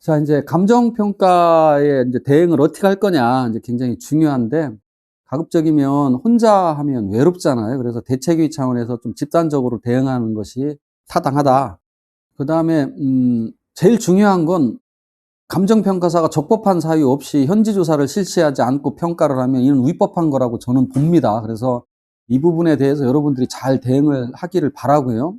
자, 이제 감정평가에 이제 대응을 어떻게 할 거냐, 이제 굉장히 중요한데, 가급적이면 혼자 하면 외롭잖아요. 그래서 대책위 차원에서 좀 집단적으로 대응하는 것이 타당하다. 그 다음에, 제일 중요한 건 감정평가사가 적법한 사유 없이 현지조사를 실시하지 않고 평가를 하면 이는 위법한 거라고 저는 봅니다. 그래서 이 부분에 대해서 여러분들이 잘 대응을 하기를 바라고요.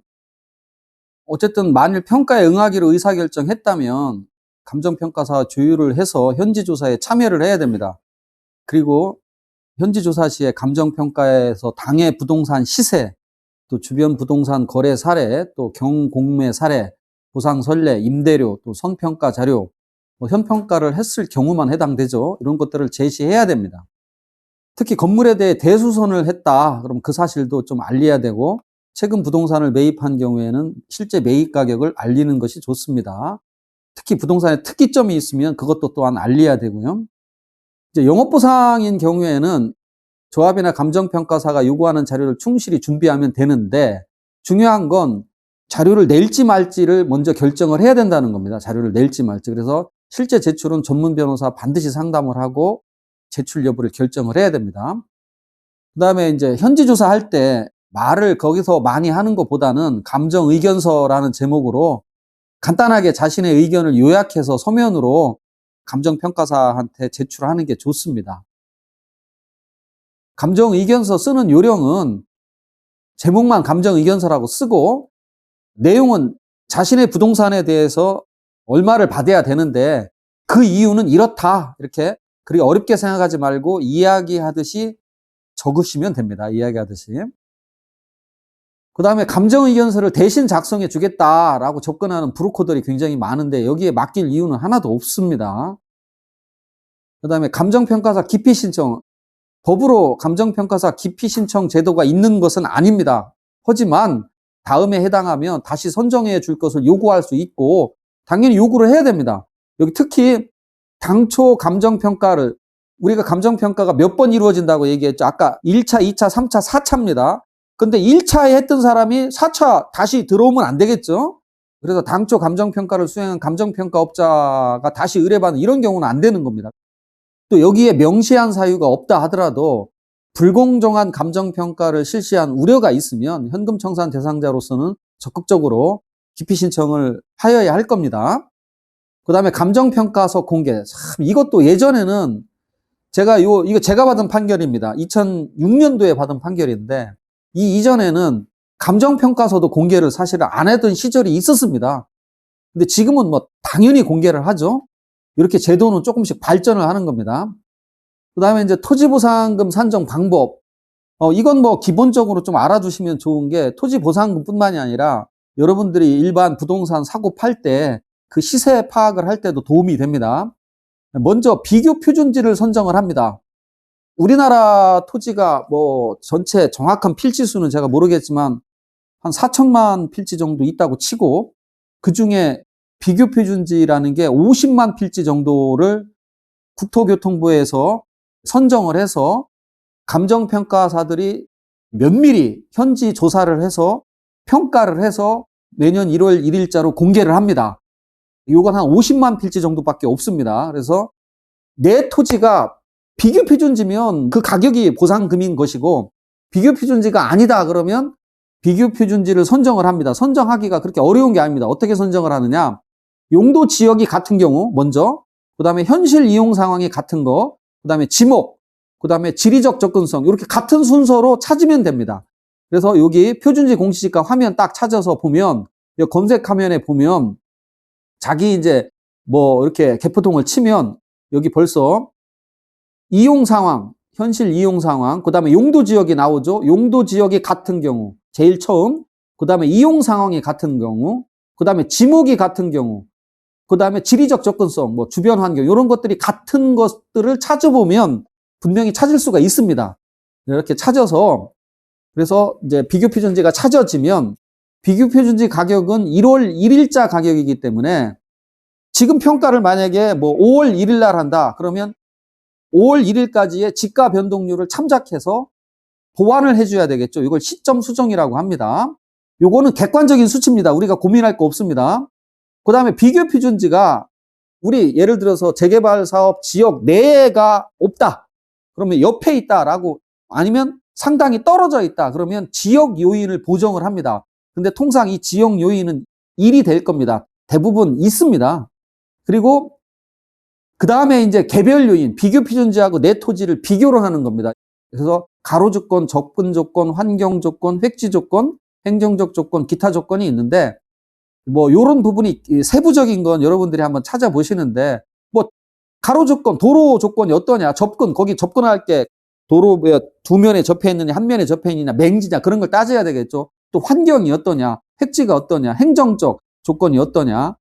어쨌든 만일 평가에 응하기로 의사결정했다면 감정평가사 조율을 해서 현지조사에 참여를 해야 됩니다. 그리고 현지조사 시에 감정평가에서 당해 부동산 시세, 또 주변 부동산 거래 사례, 또 경공매 사례, 보상 선례, 임대료, 또 선평가 자료, 현평가를 했을 경우만 해당되죠. 이런 것들을 제시해야 됩니다. 특히 건물에 대해 대수선을 했다. 그럼 그 사실도 좀 알려야 되고, 최근 부동산을 매입한 경우에는 실제 매입 가격을 알리는 것이 좋습니다. 특히 부동산에 특이점이 있으면 그것도 또한 알려야 되고요. 이제 영업보상인 경우에는 조합이나 감정평가사가 요구하는 자료를 충실히 준비하면 되는데, 중요한 건 자료를 낼지 말지를 먼저 결정을 해야 된다는 겁니다. 자료를 낼지 말지. 그래서 실제 제출은 전문 변호사 반드시 상담을 하고 제출 여부를 결정을 해야 됩니다. 그 다음에 이제 현지조사할 때 말을 거기서 많이 하는 것보다는 감정의견서라는 제목으로 간단하게 자신의 의견을 요약해서 서면으로 감정평가사한테 제출하는 게 좋습니다. 감정의견서 쓰는 요령은 제목만 감정의견서라고 쓰고 내용은 자신의 부동산에 대해서 얼마를 받아야 되는데 그 이유는 이렇다. 이렇게 그리 어렵게 생각하지 말고 이야기하듯이 적으시면 됩니다. 이야기하듯이. 그 다음에 감정의견서를 대신 작성해 주겠다라고 접근하는 브로커들이 굉장히 많은데 여기에 맡길 이유는 하나도 없습니다. 그 다음에 감정평가사 기피 신청. 법으로 감정평가사 기피 신청 제도가 있는 것은 아닙니다. 하지만 다음에 해당하면 다시 선정해 줄 것을 요구할 수 있고 당연히 요구를 해야 됩니다. 여기 특히 당초 감정평가를 우리가 감정평가가 몇 번 이루어진다고 얘기했죠. 아까 1차, 2차, 3차, 4차입니다. 근데 1차에 했던 사람이 4차 다시 들어오면 안 되겠죠. 그래서 당초 감정평가를 수행한 감정평가업자가 다시 의뢰받는 이런 경우는 안 되는 겁니다. 또 여기에 명시한 사유가 없다 하더라도 불공정한 감정평가를 실시한 우려가 있으면 현금청산 대상자로서는 적극적으로 기피 신청을 하여야 할 겁니다. 그 다음에 감정평가서 공개. 참 이것도 예전에는 이거 제가 받은 판결입니다. 2006년도에 받은 판결인데 이 이전에는 감정평가서도 공개를 사실은 안 했던 시절이 있었습니다. 근데 지금은 뭐 당연히 공개를 하죠. 이렇게 제도는 조금씩 발전을 하는 겁니다. 그 다음에 이제 토지보상금 산정 방법. 이건 뭐 기본적으로 좀 알아두시면 좋은 게 토지보상금 뿐만이 아니라 여러분들이 일반 부동산 사고 팔 때 그 시세 파악을 할 때도 도움이 됩니다. 먼저 비교 표준지를 선정을 합니다. 우리나라 토지가 뭐 전체 정확한 필지 수는 제가 모르겠지만 한 4천만 필지 정도 있다고 치고 그 중에 비교 표준지라는 게 50만 필지 정도를 국토교통부에서 선정을 해서 감정평가사들이 면밀히 현지 조사를 해서 평가를 해서 매년 1월 1일자로 공개를 합니다. 이건 한 50만 필지 정도밖에 없습니다. 그래서 내 토지가 비교 표준지면 그 가격이 보상금인 것이고 비교 표준지가 아니다 그러면 비교 표준지를 선정을 합니다. 선정하기가 그렇게 어려운 게 아닙니다. 어떻게 선정을 하느냐? 용도 지역이 같은 경우 먼저, 그 다음에 현실 이용 상황이 같은 거, 그 다음에 지목, 그 다음에 지리적 접근성 이렇게 같은 순서로 찾으면 됩니다. 그래서 여기 표준지 공시지가 화면 딱 찾아서 보면 검색 화면에 보면 자기 이제 뭐 이렇게 개포통을 치면 여기 벌써 이용 상황, 현실 이용 상황, 그 다음에 용도 지역이 나오죠. 용도 지역이 같은 경우, 제일 처음, 그 다음에 이용 상황이 같은 경우, 그 다음에 지목이 같은 경우, 그 다음에 지리적 접근성, 뭐 주변 환경, 이런 것들이 같은 것들을 찾아보면 분명히 찾을 수가 있습니다. 이렇게 찾아서, 그래서 이제 비교 표준지가 찾아지면 비교 표준지 가격은 1월 1일자 가격이기 때문에 지금 평가를 만약에 뭐 5월 1일 날 한다. 그러면 5월 1일까지의 지가 변동률을 참작해서 보완을 해줘야 되겠죠. 이걸 시점 수정이라고 합니다. 요거는 객관적인 수치입니다. 우리가 고민할 거 없습니다. 그 다음에 비교 표준지가 우리 예를 들어서 재개발 사업 지역 내가 없다. 그러면 옆에 있다라고 아니면 상당히 떨어져 있다. 그러면 지역 요인을 보정을 합니다. 근데 통상 이 지역 요인은 1이 될 겁니다. 대부분 있습니다. 그리고 그 다음에 이제 개별 요인, 비교 표준지하고 내 토지를 비교를 하는 겁니다. 그래서 가로 조건, 접근 조건, 환경 조건, 획지 조건, 행정적 조건, 기타 조건이 있는데 뭐 요런 부분이 세부적인 건 여러분들이 한번 찾아보시는데 뭐 가로 조건, 도로 조건이 어떠냐, 접근, 거기 접근할 게 도로 두 면에 접해 있느냐, 한 면에 접해 있느냐, 맹지냐 그런 걸 따져야 되겠죠. 또 환경이 어떠냐, 획지가 어떠냐, 행정적 조건이 어떠냐,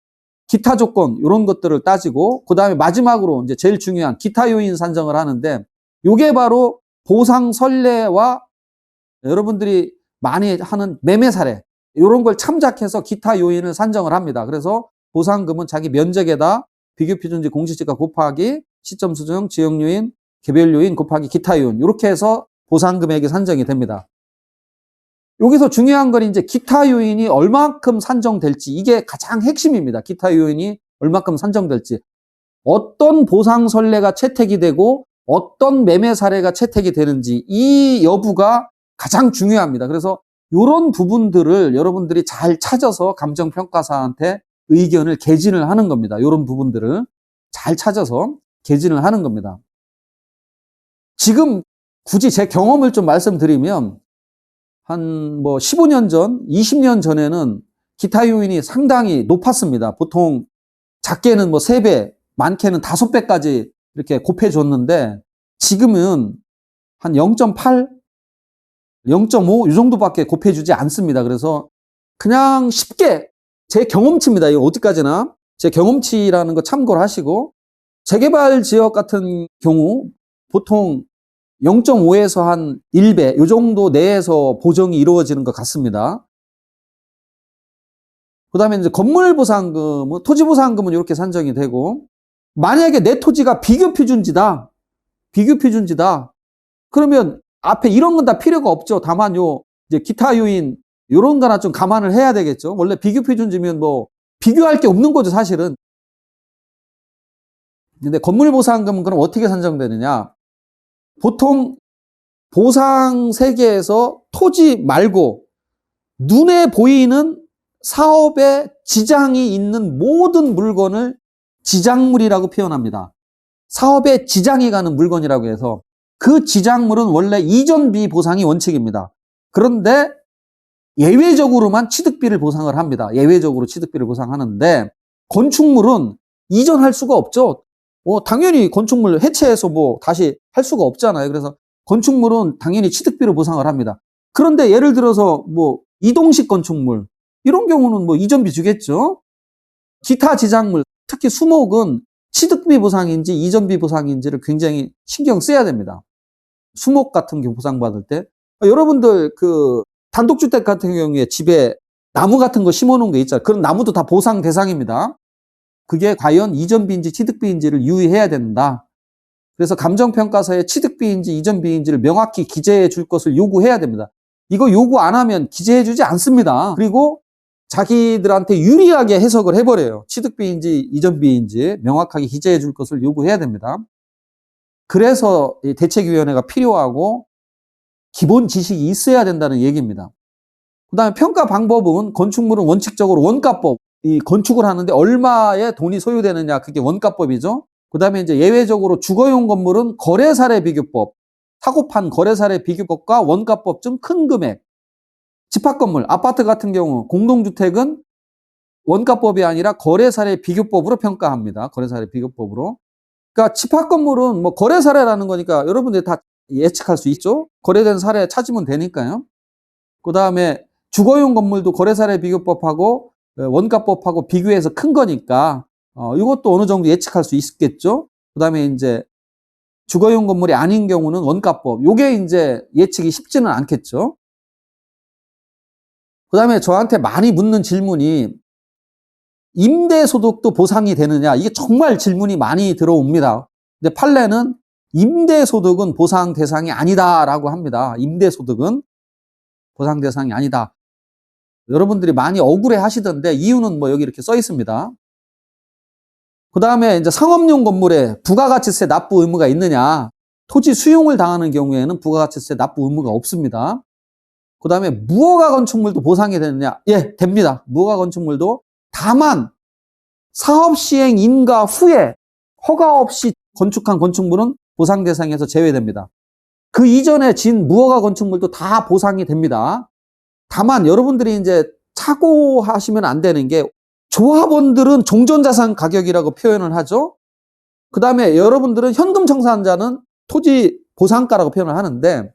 기타 조건 이런 것들을 따지고 그 다음에 마지막으로 이제 제일 중요한 기타 요인 산정을 하는데 요게 바로 보상 선례와 여러분들이 많이 하는 매매 사례 이런 걸 참작해서 기타 요인을 산정을 합니다. 그래서 보상금은 자기 면적에다 비교표준지 공시지가 곱하기 시점 수정, 지역 요인, 개별 요인 곱하기 기타 요인 이렇게 해서 보상금액이 산정이 됩니다. 여기서 중요한 건 이제 기타 요인이 얼마큼 산정될지 이게 가장 핵심입니다. 기타 요인이 얼마큼 산정될지 어떤 보상 선례가 채택이 되고 어떤 매매 사례가 채택이 되는지 이 여부가 가장 중요합니다. 그래서 이런 부분들을 여러분들이 잘 찾아서 감정평가사한테 의견을 개진을 하는 겁니다. 이런 부분들을 잘 찾아서 개진을 하는 겁니다. 지금 굳이 제 경험을 좀 말씀드리면 한 뭐 15년 전, 20년 전에는 기타 요인이 상당히 높았습니다. 보통 작게는 뭐 3배, 많게는 5배까지 이렇게 곱해줬는데 지금은 한 0.8, 0.5 이 정도밖에 곱해주지 않습니다. 그래서 그냥 쉽게 제 경험치입니다. 이거 어디까지나 제 경험치라는 거 참고를 하시고 재개발 지역 같은 경우 보통 0.5에서 한 1배 이 정도 내에서 보정이 이루어지는 것 같습니다. 그 다음에 이제 건물보상금은, 토지보상금은 이렇게 산정이 되고, 만약에 내 토지가 비교표준지다. 비교표준지다. 그러면 앞에 이런 건 다 필요가 없죠. 다만 이제 기타 요인, 요런 거나 좀 감안을 해야 되겠죠. 원래 비교표준지면 뭐, 비교할 게 없는 거죠, 사실은. 근데 건물보상금은 그럼 어떻게 산정되느냐? 보통 보상 세계에서 토지 말고 눈에 보이는 사업에 지장이 있는 모든 물건을 지장물이라고 표현합니다. 사업에 지장이 가는 물건이라고 해서 그 지장물은 원래 이전비 보상이 원칙입니다. 그런데 예외적으로만 취득비를 보상을 합니다. 예외적으로 취득비를 보상하는데 건축물은 이전할 수가 없죠. 당연히 건축물 해체해서 뭐 다시 할 수가 없잖아요. 그래서 건축물은 당연히 취득비를 보상을 합니다. 그런데 예를 들어서 뭐 이동식 건축물 이런 경우는 뭐 이전비 주겠죠. 기타 지장물 특히 수목은 취득비 보상인지 이전비 보상인지를 굉장히 신경 써야 됩니다. 수목 같은 경우 보상받을 때 여러분들 그 단독주택 같은 경우에 집에 나무 같은 거 심어놓은 게 있잖아요. 그런 나무도 다 보상 대상입니다. 그게 과연 이전비인지 취득비인지를 유의해야 된다. 그래서 감정평가서에 취득비인지 이전비인지를 명확히 기재해 줄 것을 요구해야 됩니다. 이거 요구 안 하면 기재해 주지 않습니다. 그리고 자기들한테 유리하게 해석을 해버려요. 취득비인지 이전비인지 명확하게 기재해 줄 것을 요구해야 됩니다. 그래서 대책위원회가 필요하고 기본 지식이 있어야 된다는 얘기입니다. 그 다음에 평가 방법은 건축물은 원칙적으로 원가법, 이 건축을 하는데 얼마의 돈이 소요되느냐 그게 원가법이죠. 그 다음에 이제 예외적으로 주거용 건물은 거래사례 비교법, 사고판 거래사례 비교법과 원가법 중 큰 금액, 집합건물, 아파트 같은 경우 공동주택은 원가법이 아니라 거래사례 비교법으로 평가합니다. 거래사례 비교법으로. 그러니까 집합건물은 뭐 거래사례라는 거니까 여러분들이 다 예측할 수 있죠. 거래된 사례 찾으면 되니까요. 그 다음에 주거용 건물도 거래사례 비교법하고 원가법하고 비교해서 큰 거니까 이것도 어느 정도 예측할 수 있겠죠. 그 다음에 이제 주거용 건물이 아닌 경우는 원가법. 요게 이제 예측이 쉽지는 않겠죠. 그 다음에 저한테 많이 묻는 질문이 임대소득도 보상이 되느냐. 이게 정말 질문이 많이 들어옵니다. 근데 판례는 임대소득은 보상 대상이 아니다라고 합니다. 임대소득은 보상 대상이 아니다. 여러분들이 많이 억울해 하시던데 이유는 뭐 여기 이렇게 써 있습니다. 그 다음에 이제 상업용 건물에 부가가치세 납부 의무가 있느냐. 토지 수용을 당하는 경우에는 부가가치세 납부 의무가 없습니다. 그 다음에 무허가 건축물도 보상이 되느냐. 예, 됩니다. 무허가 건축물도. 다만 사업 시행 인가 후에 허가 없이 건축한 건축물은 보상 대상에서 제외됩니다. 그 이전에 진 무허가 건축물도 다 보상이 됩니다. 다만 여러분들이 이제 착오하시면 안 되는 게 조합원들은 종전자산 가격이라고 표현을 하죠. 그 다음에 여러분들은 현금 청산자는 토지 보상가라고 표현을 하는데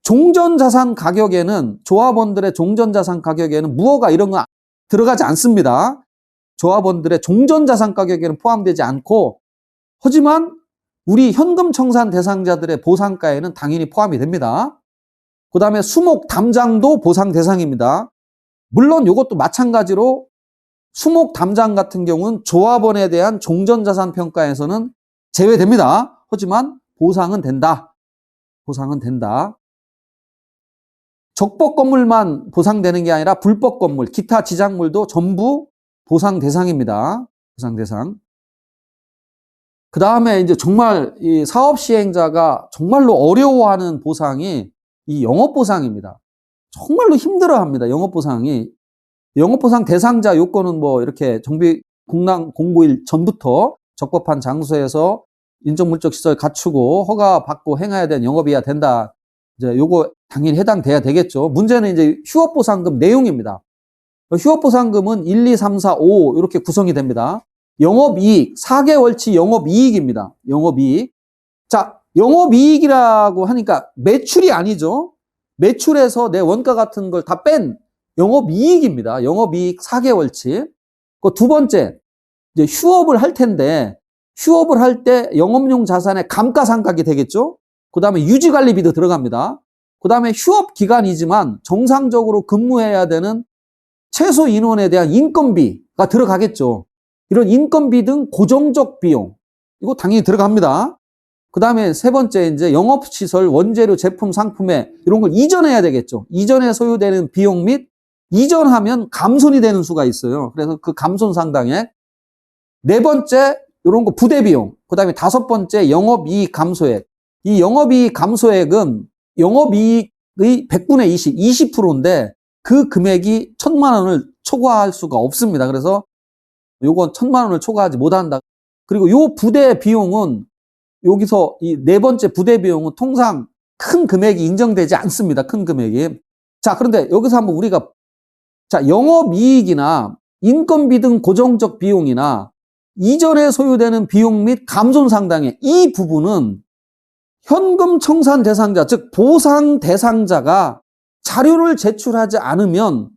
종전자산 가격에는 조합원들의 종전자산 가격에는 무허가 이런 거 들어가지 않습니다. 조합원들의 종전자산 가격에는 포함되지 않고 하지만 우리 현금 청산 대상자들의 보상가에는 당연히 포함이 됩니다. 그 다음에 수목 담장도 보상 대상입니다. 물론 이것도 마찬가지로 수목 담장 같은 경우는 조합원에 대한 종전자산 평가에서는 제외됩니다. 하지만 보상은 된다. 보상은 된다. 적법 건물만 보상되는 게 아니라 불법 건물, 기타 지작물도 전부 보상 대상입니다. 보상 대상. 그 다음에 이제 정말 이 사업 시행자가 정말로 어려워하는 보상이 이 영업보상입니다. 정말로 힘들어합니다. 영업보상이. 영업보상 대상자 요건은 뭐 이렇게 정비 공고일 전부터 적법한 장소에서 인적물적 시설 갖추고 허가 받고 행해야 되는 영업이어야 된다. 이제 요거 당연히 해당돼야 되겠죠. 문제는 이제 휴업보상금 내용입니다. 휴업보상금은 1, 2, 3, 4, 5 이렇게 구성이 됩니다. 영업이익, 4개월치 영업이익입니다. 영업이익. 자, 영업이익이라고 하니까 매출이 아니죠. 매출에서 내 원가 같은 걸 다 뺀 영업이익입니다. 영업이익 4개월치. 그 두 번째, 이제 휴업을 할 텐데, 휴업을 할 때 영업용 자산의 감가상각이 되겠죠. 그 다음에 유지관리비도 들어갑니다. 그 다음에 휴업 기간이지만 정상적으로 근무해야 되는 최소 인원에 대한 인건비가 들어가겠죠. 이런 인건비 등 고정적 비용, 이거 당연히 들어갑니다. 그 다음에 세 번째, 이제 영업시설, 원재료, 제품, 상품에 이런 걸 이전해야 되겠죠. 이전에 소요되는 비용 및 이전하면 감손이 되는 수가 있어요. 그래서 그 감손 상당액. 네 번째, 이런 거 부대 비용. 그 다음에 다섯 번째, 영업이익 감소액. 이 영업이익 감소액은 영업이익의 100분의 20, 20%인데 그 금액이 1,000만 원을 초과할 수가 없습니다. 그래서 요건 1,000만 원을 초과하지 못한다. 그리고 요 부대 비용은 여기서 이 네 번째 부대 비용은 통상 큰 금액이 인정되지 않습니다. 큰 금액이. 자, 그런데 여기서 한번 우리가 자, 영업이익이나 인건비 등 고정적 비용이나 이전에 소요되는 비용 및 감손 상당액 이 부분은 현금 청산 대상자, 즉 보상 대상자가 자료를 제출하지 않으면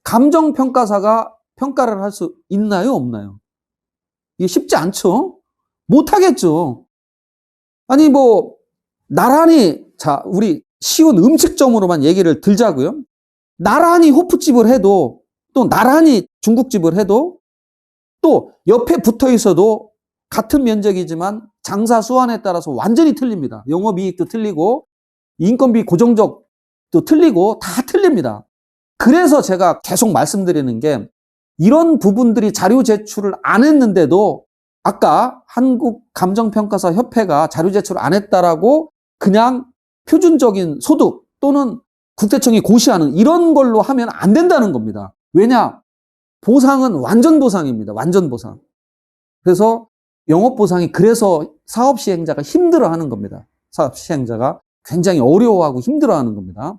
감정평가사가 평가를 할 수 있나요? 없나요? 이게 쉽지 않죠? 못하겠죠. 아니, 뭐, 나란히, 자, 우리 쉬운 음식점으로만 얘기를 들자고요. 나란히 호프집을 해도, 또 나란히 중국집을 해도, 또 옆에 붙어 있어도 같은 면적이지만 장사 수완에 따라서 완전히 틀립니다. 영업이익도 틀리고, 인건비 고정적도 틀리고, 다 틀립니다. 그래서 제가 계속 말씀드리는 게, 이런 부분들이 자료 제출을 안 했는데도 아까 한국감정평가사 협회가 자료 제출 안 했다라고 그냥 표준적인 소득 또는 국세청이 고시하는 이런 걸로 하면 안 된다는 겁니다. 왜냐? 보상은 완전 보상입니다. 완전 보상. 그래서 영업보상이 그래서 사업 시행자가 힘들어하는 겁니다. 사업 시행자가 굉장히 어려워하고 힘들어하는 겁니다.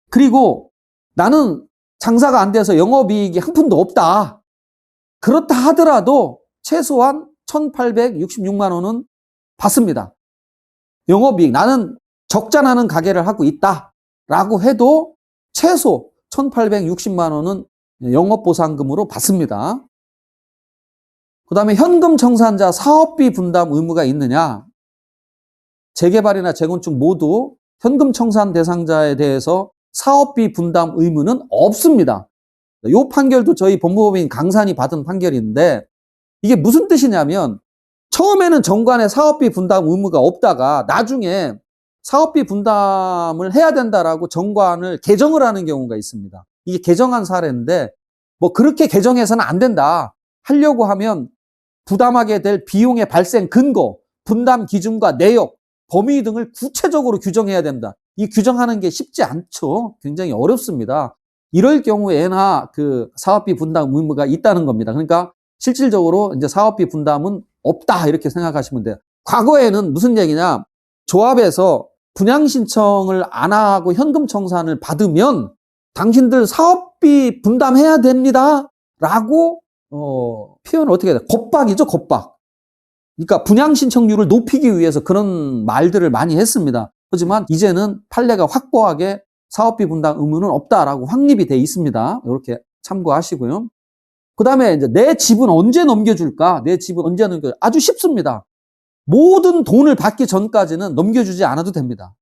그리고 나는 장사가 안 돼서 영업이익이 한 푼도 없다. 그렇다 하더라도 최소한 1,866만 원은 받습니다. 영업이익. 나는 적자 나는 가게를 하고 있다라고 해도 최소 1,860만 원은 영업보상금으로 받습니다. 그 다음에 현금 청산자 사업비 분담 의무가 있느냐? 재개발이나 재건축 모두 현금 청산 대상자에 대해서 사업비 분담 의무는 없습니다. 이 판결도 저희 법무법인 강산이 받은 판결인데 이게 무슨 뜻이냐면 처음에는 정관에 사업비 분담 의무가 없다가 나중에 사업비 분담을 해야 된다라고 정관을 개정을 하는 경우가 있습니다. 이게 개정한 사례인데 뭐 그렇게 개정해서는 안 된다. 하려고 하면 부담하게 될 비용의 발생 근거, 분담 기준과 내역, 범위 등을 구체적으로 규정해야 된다. 이 규정하는 게 쉽지 않죠. 굉장히 어렵습니다. 이럴 경우에나 그 사업비 분담 의무가 있다는 겁니다. 그러니까 실질적으로 이제 사업비 분담은 없다 이렇게 생각하시면 돼요. 과거에는 무슨 얘기냐? 조합에서 분양 신청을 안 하고 현금 청산을 받으면 당신들 사업비 분담해야 됩니다. 라고 표현을 어떻게 해야 돼? 겁박이죠, 겁박. 그러니까 분양 신청률을 높이기 위해서 그런 말들을 많이 했습니다. 하지만 이제는 판례가 확고하게 사업비 분담 의무는 없다라고 확립이 돼 있습니다. 이렇게 참고하시고요. 그 다음에 이제 내 집은 언제 넘겨줄까? 내 집은 언제 넘겨줄까? 아주 쉽습니다. 모든 돈을 받기 전까지는 넘겨주지 않아도 됩니다.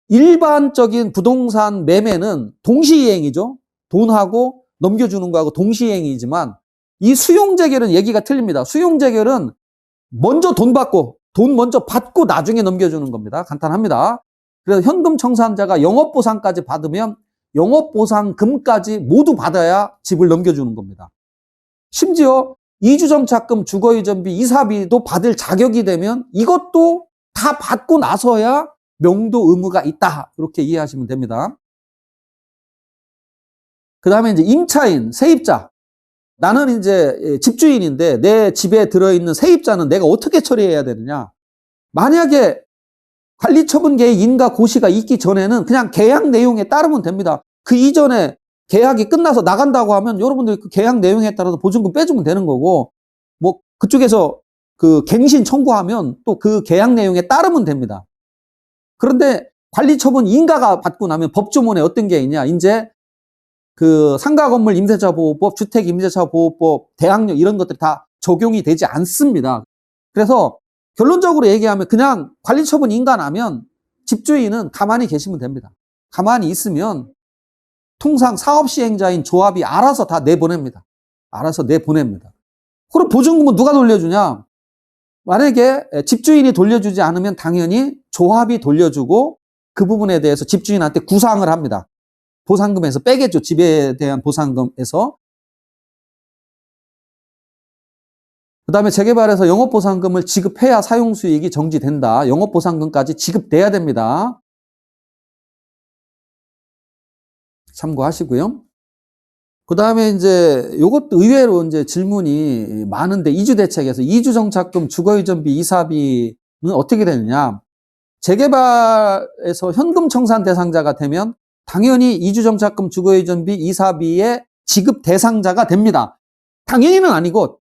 일반적인 부동산 매매는 동시이행이죠. 돈하고 넘겨주는 거하고 동시이행이지만 이 수용재결은 얘기가 틀립니다. 수용재결은 먼저 돈 먼저 받고 나중에 넘겨주는 겁니다. 간단합니다. 그래서 현금 청산자가 영업보상까지 받으면 영업보상금까지 모두 받아야 집을 넘겨주는 겁니다. 심지어 이주정착금, 주거이전비, 이사비도 받을 자격이 되면 이것도 다 받고 나서야 명도 의무가 있다. 이렇게 이해하시면 됩니다. 그 다음에 이제 임차인, 세입자. 나는 이제 집주인인데 내 집에 들어있는 세입자는 내가 어떻게 처리해야 되느냐. 만약에 관리처분 계획 인가 고시가 있기 전에는 그냥 계약 내용에 따르면 됩니다. 그 이전에 계약이 끝나서 나간다고 하면 여러분들이 그 계약 내용에 따라서 보증금 빼주면 되는 거고, 뭐 그쪽에서 그 갱신 청구하면 또 그 계약 내용에 따르면 됩니다. 그런데 관리처분 인가가 받고 나면 법조문에 어떤 게 있냐. 이제 그 상가건물 임대차 보호법, 주택 임대차 보호법, 대항력 이런 것들이 다 적용이 되지 않습니다. 그래서 결론적으로 얘기하면 그냥 관리처분 인가 나면 집주인은 가만히 계시면 됩니다. 가만히 있으면 통상 사업시행자인 조합이 알아서 다 내보냅니다. 알아서 내보냅니다. 그럼 보증금은 누가 돌려주냐? 만약에 집주인이 돌려주지 않으면 당연히 조합이 돌려주고 그 부분에 대해서 집주인한테 구상을 합니다. 보상금에서 빼겠죠. 집에 대한 보상금에서. 그 다음에 재개발에서 영업보상금을 지급해야 사용수익이 정지된다. 영업보상금까지 지급돼야 됩니다. 참고하시고요. 그 다음에 이제 이것도 의외로 이제 질문이 많은데 이주대책에서 이주정착금, 주거이전비, 이사비는 어떻게 되느냐. 재개발에서 현금 청산 대상자가 되면 당연히 이주정착금, 주거이전비, 이사비의 지급 대상자가 됩니다. 당연히는 아니고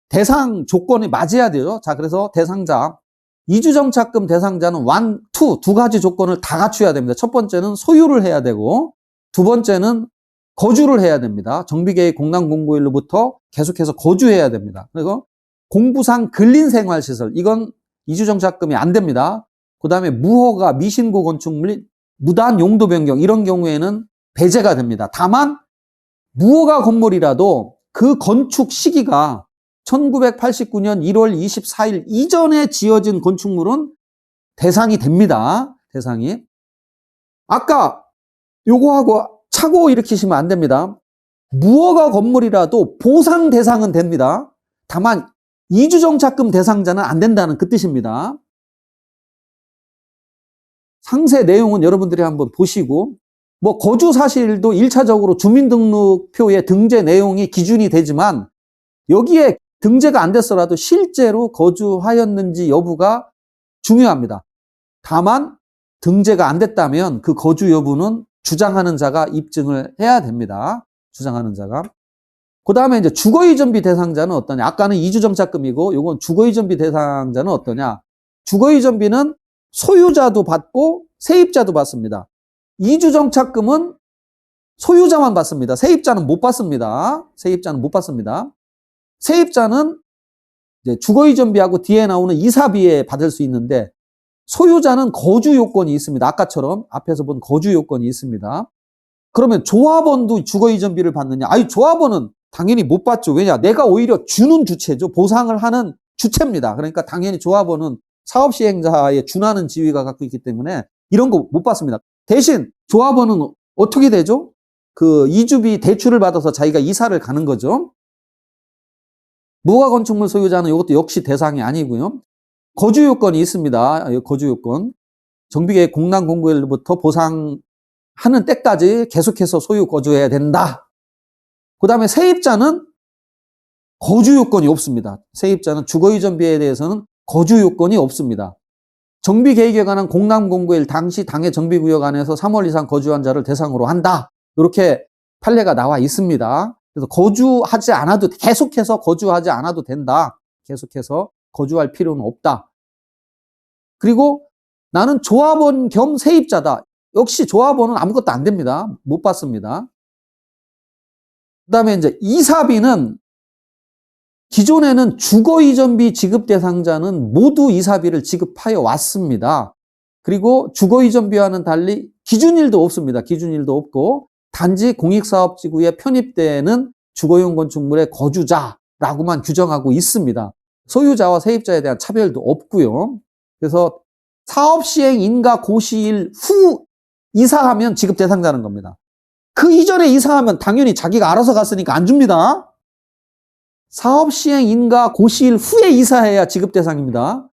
대상 조건이 맞아야 돼요. 자, 그래서 대상자, 이주정착금 대상자는 1, 2, 두 가지 조건을 다 갖춰야 됩니다. 첫 번째는 소유를 해야 되고 두 번째는 거주를 해야 됩니다. 정비계획 공단공고일로부터 계속해서 거주해야 됩니다. 그리고 공부상 근린생활시설, 이건 이주정착금이 안 됩니다. 그 다음에 무허가, 미신고 건축물, 무단 용도 변경 이런 경우에는 배제가 됩니다. 다만 무허가 건물이라도 그 건축 시기가 1989년 1월 24일 이전에 지어진 건축물은 대상이 됩니다. 대상이. 아까 요거하고 착오 일으키시면 안 됩니다. 무허가 건물이라도 보상 대상은 됩니다. 다만 이주정착금 대상자는 안 된다는 그 뜻입니다. 상세 내용은 여러분들이 한번 보시고, 뭐 거주 사실도 1차적으로 주민등록표의 등재 내용이 기준이 되지만 여기에 등재가 안 됐더라도 실제로 거주하였는지 여부가 중요합니다. 다만 등재가 안 됐다면 그 거주 여부는 주장하는 자가 입증을 해야 됩니다. 주장하는 자가. 그 다음에 이제 주거이전비 대상자는 어떠냐? 아까는 이주정착금이고 요건 주거이전비 대상자는 어떠냐? 주거이전비는 소유자도 받고 세입자도 받습니다. 이주정착금은 소유자만 받습니다. 세입자는 못 받습니다. 세입자는 못 받습니다. 세입자는 이제 주거이전비하고 뒤에 나오는 이사비에 받을 수 있는데 소유자는 거주 요건이 있습니다. 아까처럼 앞에서 본 거주 요건이 있습니다. 그러면 조합원도 주거이전비를 받느냐? 아니, 조합원은 당연히 못 받죠. 왜냐? 내가 오히려 주는 주체죠. 보상을 하는 주체입니다. 그러니까 당연히 조합원은 사업시행자에 준하는 지위가 갖고 있기 때문에 이런 거 못 받습니다. 대신 조합원은 어떻게 되죠? 그 이주비 대출을 받아서 자기가 이사를 가는 거죠. 무허가 건축물 소유자는 이것도 역시 대상이 아니고요. 거주 요건이 있습니다. 거주 요건. 정비계획 공람 공고일부터 보상하는 때까지 계속해서 소유 거주해야 된다. 그 다음에 세입자는 거주 요건이 없습니다. 세입자는 주거이전비에 대해서는 거주 요건이 없습니다. 정비계획에 관한 공람 공고일 당시 당해 정비구역 안에서 3월 이상 거주한 자를 대상으로 한다. 이렇게 판례가 나와 있습니다. 그래서 거주하지 않아도, 계속해서 거주하지 않아도 된다. 계속해서 거주할 필요는 없다. 그리고 나는 조합원 겸 세입자다. 역시 조합원은 아무것도 안 됩니다. 못 받습니다. 그 다음에 이제 이사비는 기존에는 주거이전비 지급 대상자는 모두 이사비를 지급하여 왔습니다. 그리고 주거이전비와는 달리 기준일도 없습니다. 기준일도 없고 단지 공익사업지구에 편입되는 주거용 건축물의 거주자라고만 규정하고 있습니다. 소유자와 세입자에 대한 차별도 없고요. 그래서 사업시행 인가 고시일 후 이사하면 지급 대상자는 겁니다. 그 이전에 이사하면 당연히 자기가 알아서 갔으니까 안 줍니다. 사업시행 인가 고시일 후에 이사해야 지급 대상입니다.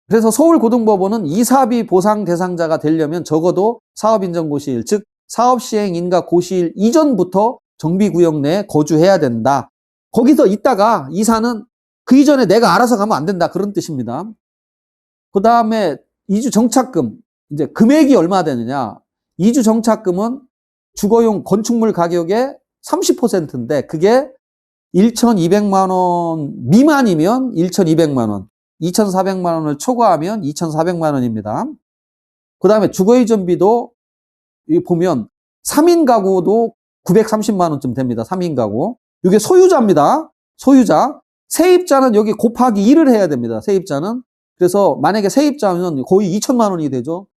그래서 서울고등법원은 이사비 보상 대상자가 되려면 적어도 사업인정고시일, 즉 사업시행 인가 고시일 이전부터 정비구역 내에 거주해야 된다. 거기서 있다가 이사는 그 이전에 내가 알아서 가면 안 된다. 그런 뜻입니다. 그 다음에 이주 정착금, 이제 금액이 얼마 되느냐. 이주 정착금은 주거용 건축물 가격의 30%인데 그게 1,200만 원 미만이면 1,200만 원, 2,400만 원을 초과하면 2,400만 원입니다. 그 다음에 주거이전비도 보면 3인 가구도 930만 원쯤 됩니다. 3인 가구. 이게 소유자입니다. 소유자. 세입자는 여기 곱하기 1을 해야 됩니다. 세입자는. 그래서 만약에 세입자는 거의 2천만 원이 되죠.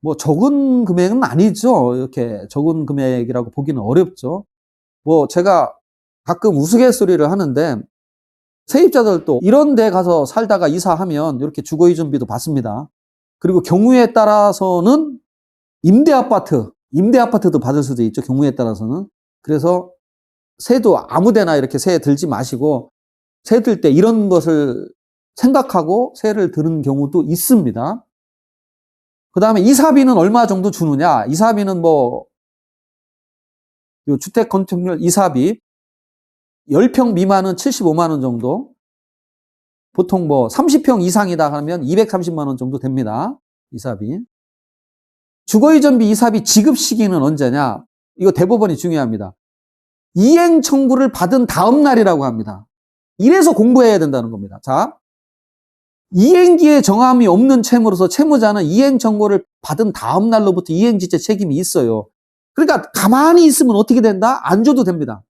뭐 적은 금액은 아니죠. 이렇게 적은 금액이라고 보기는 어렵죠. 뭐 제가 가끔 우스갯소리를 하는데 세입자들도 이런 데 가서 살다가 이사하면 이렇게 주거이전비도 받습니다. 그리고 경우에 따라서는 임대아파트도 받을 수도 있죠. 경우에 따라서는. 그래서 세도 아무데나 이렇게 세 들지 마시고 세 들 때 이런 것을 생각하고 세를 드는 경우도 있습니다. 그 다음에 이사비는 얼마 정도 주느냐. 이사비는 뭐 요 주택 건축물 이사비 10평 미만은 75만 원 정도, 보통 뭐 30평 이상이다 하면 230만 원 정도 됩니다. 이사비. 주거이전비 이사비 지급 시기는 언제냐? 이거 대법원이 중요합니다. 이행 청구를 받은 다음 날이라고 합니다. 이래서 공부해야 된다는 겁니다. 자, 이행기에 정함이 없는 채무로서 채무자는 이행 청구를 받은 다음 날로부터 이행지체 책임이 있어요. 그러니까 가만히 있으면 어떻게 된다? 안 줘도 됩니다.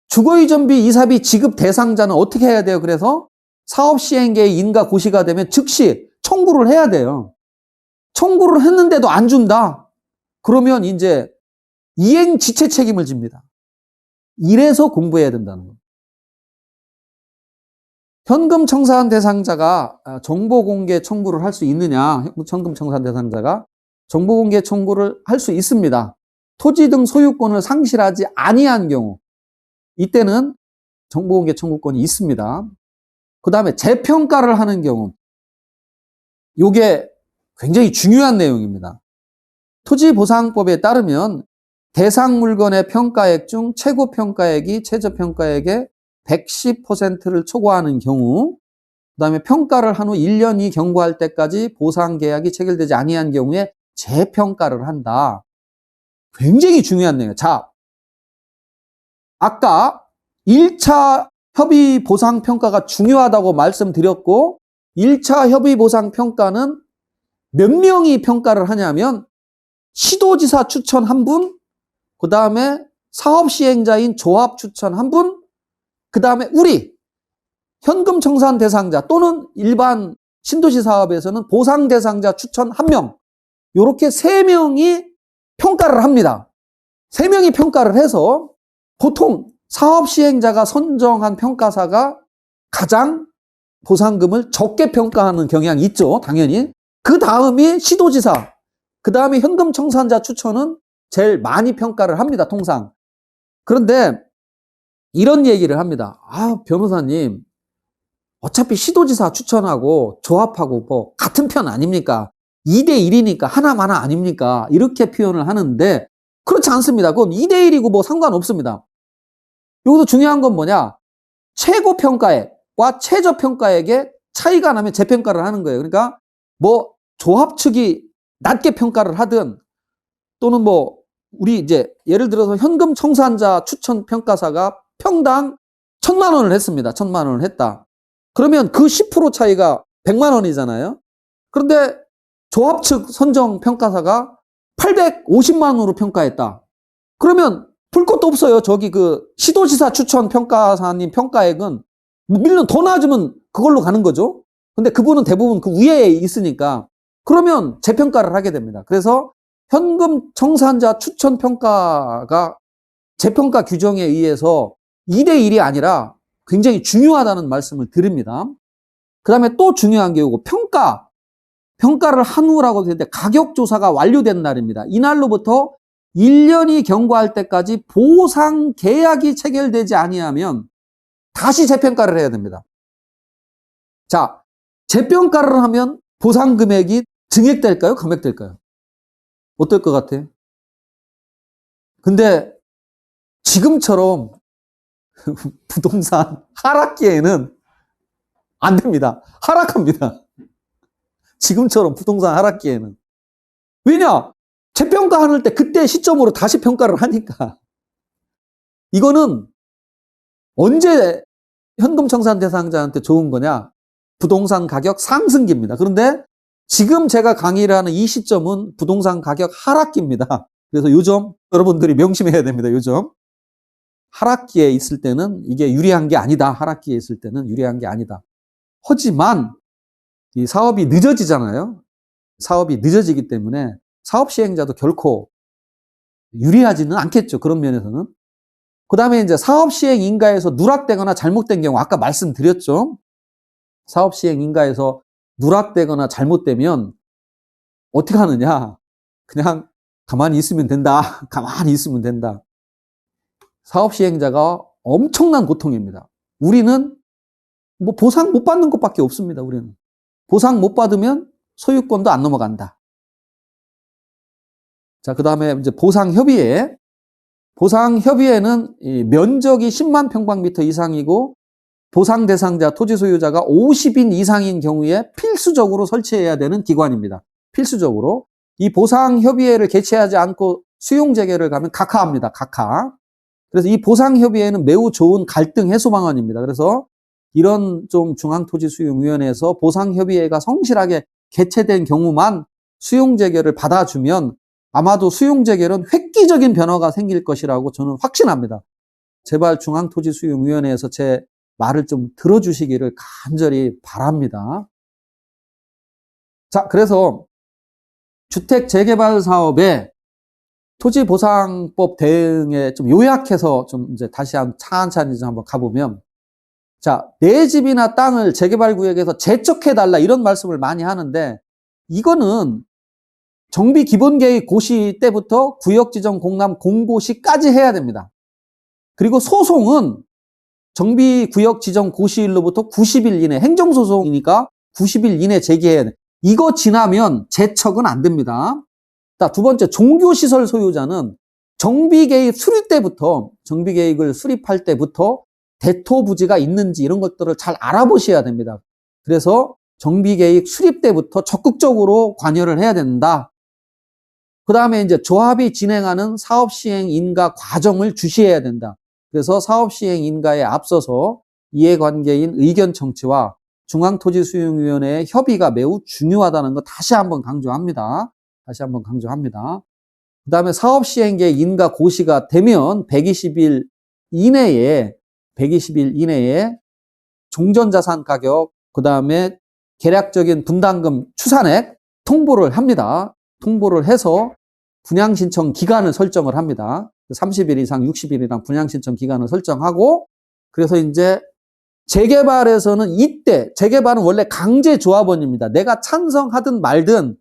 주거이전비 이사비 지급 대상자는 어떻게 해야 돼요? 그래서 사업시행계획 인가 고시가 되면 즉시 청구를 해야 돼요. 청구를 했는데도 안 준다? 그러면 이제 이행지체 책임을 집니다. 이래서 공부해야 된다는 겁니다. 현금 청산 대상자가 정보공개 청구를 할 수 있느냐? 현금 청산 대상자가 정보공개 청구를 할 수 있습니다. 토지 등 소유권을 상실하지 아니한 경우 이때는 정보공개 청구권이 있습니다. 그 다음에 재평가를 하는 경우 이게 굉장히 중요한 내용입니다. 토지보상법에 따르면 대상 물건의 평가액 중 최고 평가액이 최저 평가액의 110%를 초과하는 경우, 그 다음에 평가를 한 후 1년이 경과할 때까지 보상 계약이 체결되지 아니한 경우에 재평가를 한다. 굉장히 중요한 내용이에요. 자, 아까 1차 협의 보상 평가가 중요하다고 말씀드렸고 1차 협의 보상 평가는 몇 명이 평가를 하냐면 시도지사 추천 1분, 그 다음에 사업시행자인 조합 추천 1분, 그 다음에 우리 현금 청산 대상자 또는 일반 신도시 사업에서는 보상 대상자 추천 1명, 이렇게 3명이 평가를 합니다. 3명이 평가를 해서 보통 사업시행자가 선정한 평가사가 가장 보상금을 적게 평가하는 경향이 있죠. 당연히. 그 다음이 시도지사, 그 다음에 현금 청산자 추천은 제일 많이 평가를 합니다. 통상. 그런데 이런 얘기를 합니다. 아, 변호사님, 어차피 시도지사 추천하고 조합하고 뭐 같은 편 아닙니까? 2대1이니까 하나마나 아닙니까? 이렇게 표현을 하는데 그렇지 않습니다. 그건 2대1이고 뭐 상관없습니다. 여기서 중요한 건 뭐냐? 최고 평가액과 최저 평가액의 차이가 나면 재평가를 하는 거예요. 그러니까 뭐 조합 측이 낮게 평가를 하든 또는 뭐 우리 이제 예를 들어서 현금 청산자 추천 평가사가 평당 1,000만 원을 했습니다. 1,000만 원을 했다. 그러면 그 10% 차이가 100만 원이잖아요. 그런데 조합 측 선정 평가사가 850만 원으로 평가했다. 그러면 볼 것도 없어요. 저기 그 시도지사 추천 평가사님 평가액은 밀면 더 낮으면 그걸로 가는 거죠. 근데 그분은 대부분 그 위에 있으니까 그러면 재평가를 하게 됩니다. 그래서 현금 청산자 추천 평가가 재평가 규정에 의해서 2대1이 아니라 굉장히 중요하다는 말씀을 드립니다. 그 다음에 또 중요한 게 이거 평가를 한 후라고 되는데 가격 조사가 완료된 날입니다. 이날로부터 1년이 경과할 때까지 보상 계약이 체결되지 아니하면 다시 재평가를 해야 됩니다. 자, 재평가를 하면 보상 금액이 증액될까요? 감액될까요? 어떨 것 같아요? 근데 지금처럼 부동산 하락기에는 안 됩니다. 하락합니다. 지금처럼 부동산 하락기에는. 왜냐? 재평가할 때 그때 시점으로 다시 평가를 하니까. 이거는 언제 현금 청산 대상자한테 좋은 거냐? 부동산 가격 상승기입니다. 그런데 지금 제가 강의를 하는 이 시점은 부동산 가격 하락기입니다. 그래서 요점 여러분들이 명심해야 됩니다. 요점. 하락기에 있을 때는 이게 유리한 게 아니다. 하락기에 있을 때는 유리한 게 아니다. 하지만 이 사업이 늦어지잖아요. 사업이 늦어지기 때문에 사업 시행자도 결코 유리하지는 않겠죠. 그런 면에서는. 그 다음에 이제 사업 시행 인가에서 누락되거나 잘못된 경우 아까 말씀드렸죠. 사업 시행 인가에서 누락되거나 잘못되면 어떻게 하느냐? 그냥 가만히 있으면 된다. 가만히 있으면 된다. 사업 시행자가 엄청난 고통입니다. 우리는 뭐 보상 못 받는 것밖에 없습니다. 우리는. 보상 못 받으면 소유권도 안 넘어간다. 자, 그 다음에 이제 보상협의회. 보상협의회는 이 면적이 10만 평방미터 이상이고 보상 대상자 토지 소유자가 50인 이상인 경우에 필수적으로 설치해야 되는 기관입니다. 필수적으로. 이 보상협의회를 개최하지 않고 수용재개를 가면 각하합니다. 각하. 그래서 이 보상협의회는 매우 좋은 갈등 해소 방안입니다. 그래서 이런 좀 중앙토지수용위원회에서 보상협의회가 성실하게 개최된 경우만 수용재개를 받아주면 아마도 수용재개는 획기적인 변화가 생길 것이라고 저는 확신합니다. 제발 중앙토지수용위원회에서 제 말을 좀 들어주시기를 간절히 바랍니다. 자, 그래서 주택 재개발 사업에 토지보상법 대응에 좀 요약해서 좀 이제 다시 찬찬히 좀 한번 가보면, 자, 내 집이나 땅을 재개발 구역에서 재척해달라 이런 말씀을 많이 하는데, 이거는 정비 기본계획 고시 때부터 구역 지정 공람 공고시까지 해야 됩니다. 그리고 소송은 정비 구역 지정 고시일로부터 90일 이내, 행정소송이니까 90일 이내 제기해야 돼. 이거 지나면 재척은 안 됩니다. 자, 두 번째, 종교시설 소유자는 정비계획 수립 때부터, 정비계획을 수립할 때부터 대토 부지가 있는지 이런 것들을 잘 알아보셔야 됩니다. 그래서 정비계획 수립 때부터 적극적으로 관여를 해야 된다. 그 다음에 이제 조합이 진행하는 사업시행 인가 과정을 주시해야 된다. 그래서 사업시행 인가에 앞서서 이해관계인 의견 청취와 중앙토지수용위원회의 협의가 매우 중요하다는 거 다시 한번 강조합니다. 다시 한번 강조합니다. 그 다음에 사업시행계획 인가 고시가 되면 120일 이내에 종전자산 가격, 그 다음에 계략적인 분담금 추산액 통보를 합니다. 통보를 해서 분양신청 기간을 설정을 합니다. 30일 이상 60일이랑 분양신청 기간을 설정하고, 그래서 이제 재개발에서는 이때, 재개발은 원래 강제조합원입니다. 내가 찬성하든 말든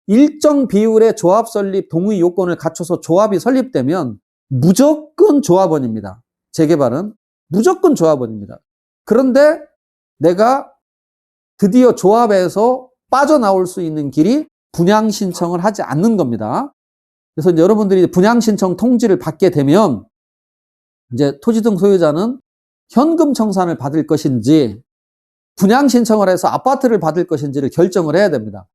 일정 비율의 조합 설립 동의 요건을 갖춰서 조합이 설립되면 무조건 조합원입니다. 재개발은 무조건 조합원입니다. 그런데 내가 드디어 조합에서 빠져나올 수 있는 길이 분양 신청을 하지 않는 겁니다. 그래서 이제 여러분들이 분양 신청 통지를 받게 되면 이제 토지 등 소유자는 현금 청산을 받을 것인지 분양 신청을 해서 아파트를 받을 것인지를 결정을 해야 됩니다.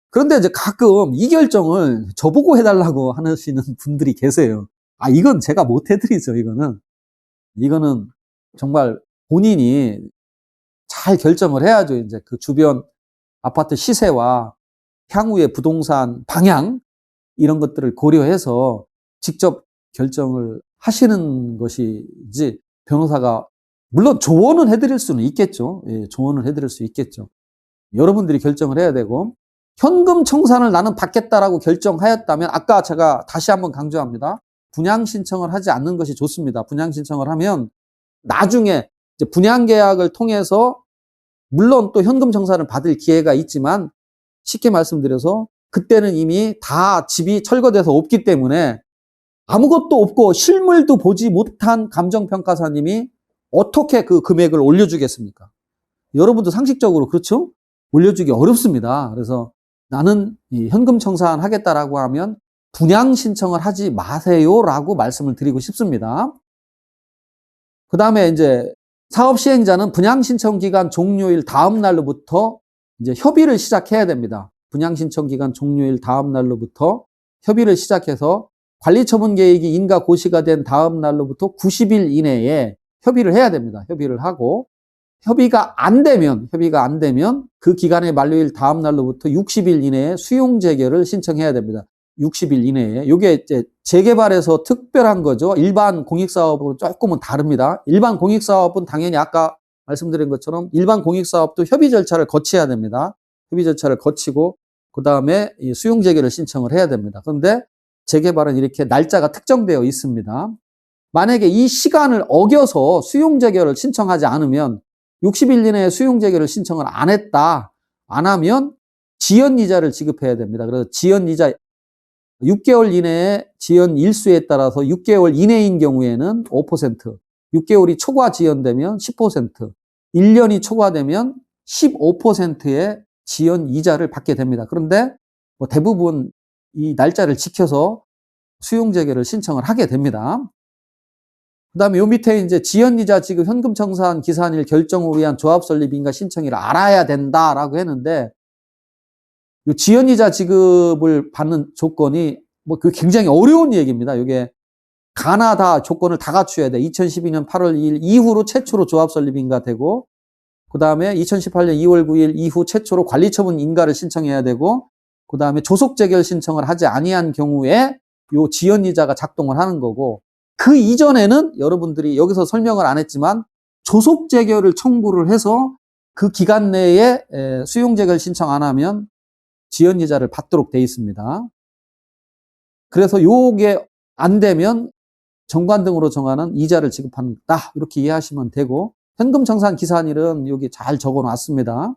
그런데 이제 가끔 이 결정을 저보고 해달라고 하시는 분들이 계세요. 이건 제가 못 해드리죠, 이거는 정말 본인이 잘 결정을 해야죠. 이제 그 주변 아파트 시세와 향후의 부동산 방향, 이런 것들을 고려해서 직접 결정을 하시는 것이지, 변호사가, 물론 조언은 해드릴 수는 있겠죠. 예, 조언을 해드릴 수 있겠죠. 여러분들이 결정을 해야 되고, 현금 청산을 나는 받겠다라고 결정하였다면, 아까 제가 다시 한번 강조합니다. 분양 신청을 하지 않는 것이 좋습니다. 분양 신청을 하면 나중에 이제 분양 계약을 통해서 물론 또 현금 청산을 받을 기회가 있지만, 쉽게 말씀드려서 그때는 이미 다 집이 철거돼서 없기 때문에 아무것도 없고 실물도 보지 못한 감정평가사님이 어떻게 그 금액을 올려주겠습니까? 여러분도 상식적으로 그렇죠? 올려주기 어렵습니다. 그래서 나는 이 현금 청산하겠다라고 하면 분양 신청을 하지 마세요라고 말씀을 드리고 싶습니다. 그 다음에 이제 사업 시행자는 분양 신청 기간 종료일 다음 날로부터 이제 협의를 시작해야 됩니다. 분양 신청 기간 종료일 다음 날로부터 협의를 시작해서 관리 처분 계획이 인가 고시가 된 다음 날로부터 90일 이내에 협의를 해야 됩니다. 협의를 하고 협의가 안 되면 그 기간의 만료일 다음 날로부터 60일 이내에 수용 재개를 신청해야 됩니다. 60일 이내에. 이게 이제 재개발에서 특별한 거죠. 일반 공익사업은 조금은 다릅니다. 일반 공익사업은 당연히 아까 말씀드린 것처럼 일반 공익사업도 협의 절차를 거쳐야 됩니다. 협의 절차를 거치고 그 다음에 수용 재개를 신청을 해야 됩니다. 그런데 재개발은 이렇게 날짜가 특정되어 있습니다. 만약에 이 시간을 어겨서 수용 재개를 신청하지 않으면 60일 이내에 수용 재개를 신청을 안 하면 지연 이자를 지급해야 됩니다. 그래서 지연 이자 6개월 이내에 지연 일수에 따라서 6개월 이내인 경우에는 5%, 6개월이 초과 지연되면 10%, 1년이 초과되면 15%의 지연 이자를 받게 됩니다. 그런데 대부분 이 날짜를 지켜서 수용 재개를 신청을 하게 됩니다. 그 다음에 요 밑에 이제 지연이자 지급 현금 청산 기산일 결정을 위한 조합 설립 인가 신청일을 알아야 된다라고 했는데, 요 지연이자 지급을 받는 조건이 그 굉장히 어려운 얘기입니다. 이게 가나다 조건을 다 갖춰야 돼. 2012년 8월 2일 이후로 최초로 조합 설립 인가 되고, 그 다음에 2018년 2월 9일 이후 최초로 관리처분 인가를 신청해야 되고, 그 다음에 조속 재결 신청을 하지 아니한 경우에 요 지연이자가 작동을 하는 거고, 그 이전에는 여러분들이 여기서 설명을 안 했지만 조속 재결을 청구를 해서 그 기간 내에 수용 재결 신청 안 하면 지연이자를 받도록 돼 있습니다. 그래서 요게 안 되면 정관 등으로 정하는 이자를 지급한다, 이렇게 이해하시면 되고, 현금 청산 기산일은 여기 잘 적어 놨습니다.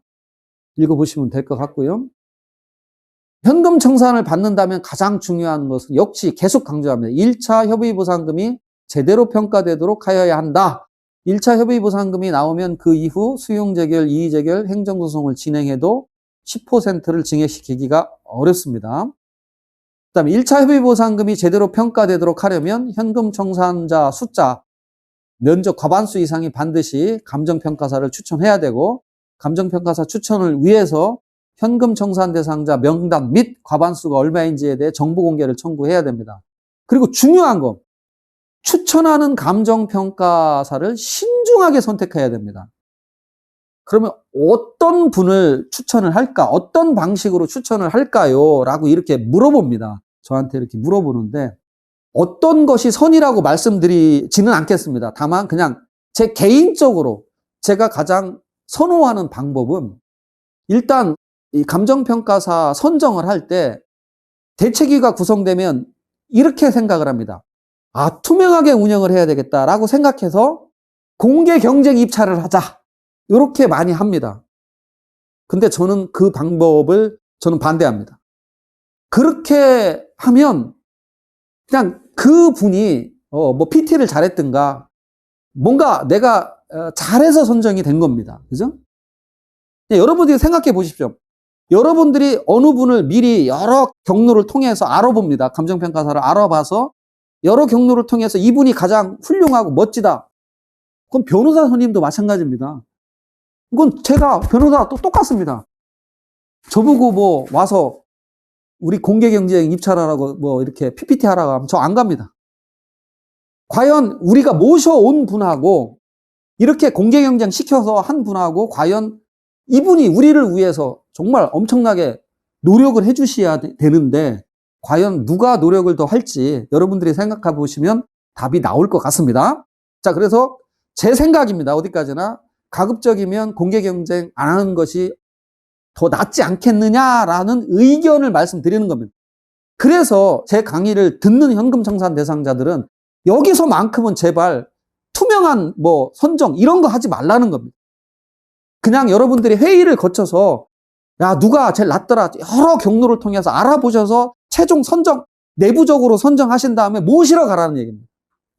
읽어보시면 될 것 같고요. 현금 청산을 받는다면 가장 중요한 것은 역시 계속 강조합니다. 1차 협의보상금이 제대로 평가되도록 하여야 한다. 1차 협의보상금이 나오면 그 이후 수용재결, 이의재결, 행정소송을 진행해도 10%를 증액시키기가 어렵습니다. 그 다음에 1차 협의보상금이 제대로 평가되도록 하려면 현금 청산자 숫자, 면적 과반수 이상이 반드시 감정평가사를 추천해야 되고, 감정평가사 추천을 위해서 현금 청산 대상자 명단 및 과반수가 얼마인지에 대해 정보 공개를 청구해야 됩니다. 그리고 중요한 거, 추천하는 감정평가사를 신중하게 선택해야 됩니다. 그러면 어떤 분을 추천을 할까? 어떤 방식으로 추천을 할까요? 라고 이렇게 물어봅니다. 저한테 이렇게 물어보는데, 어떤 것이 선이라고 말씀드리지는 않겠습니다. 다만 그냥 제 개인적으로 제가 가장 선호하는 방법은, 일단 이 감정평가사 선정을 할 때 대책위가 구성되면 이렇게 생각을 합니다. 투명하게 운영을 해야 되겠다라고 생각해서 공개 경쟁 입찰을 하자, 이렇게 많이 합니다. 근데 저는 그 방법을 반대합니다. 그렇게 하면 그냥 그 분이 뭐 PT를 잘했든가 뭔가 내가 잘해서 선정이 된 겁니다. 그죠? 여러분들이 생각해 보십시오. 여러분들이 어느 분을 미리 여러 경로를 통해서 알아봅니다. 감정평가사를 알아봐서 여러 경로를 통해서 이분이 가장 훌륭하고 멋지다. 그건 변호사 선임도 마찬가지입니다. 이건 제가 변호사 또 똑같습니다. 저보고 뭐 와서 우리 공개경쟁 입찰하라고 뭐 이렇게 PPT 하라고 하면 저 안 갑니다. 과연 우리가 모셔온 분하고 이렇게 공개경쟁 시켜서 한 분하고 과연 이분이 우리를 위해서 정말 엄청나게 노력을 해주셔야 되는데 과연 누가 노력을 더 할지 여러분들이 생각해 보시면 답이 나올 것 같습니다. 자, 그래서 제 생각입니다. 어디까지나 가급적이면 공개경쟁 안 하는 것이 더 낫지 않겠느냐라는 의견을 말씀드리는 겁니다. 그래서 제 강의를 듣는 현금청산 대상자들은 여기서만큼은 제발 투명한 뭐 선정 이런 거 하지 말라는 겁니다. 그냥 여러분들이 회의를 거쳐서 야 누가 제일 낫더라 여러 경로를 통해서 알아보셔서 최종 선정 내부적으로 선정하신 다음에 모시러 가라는 얘기입니다.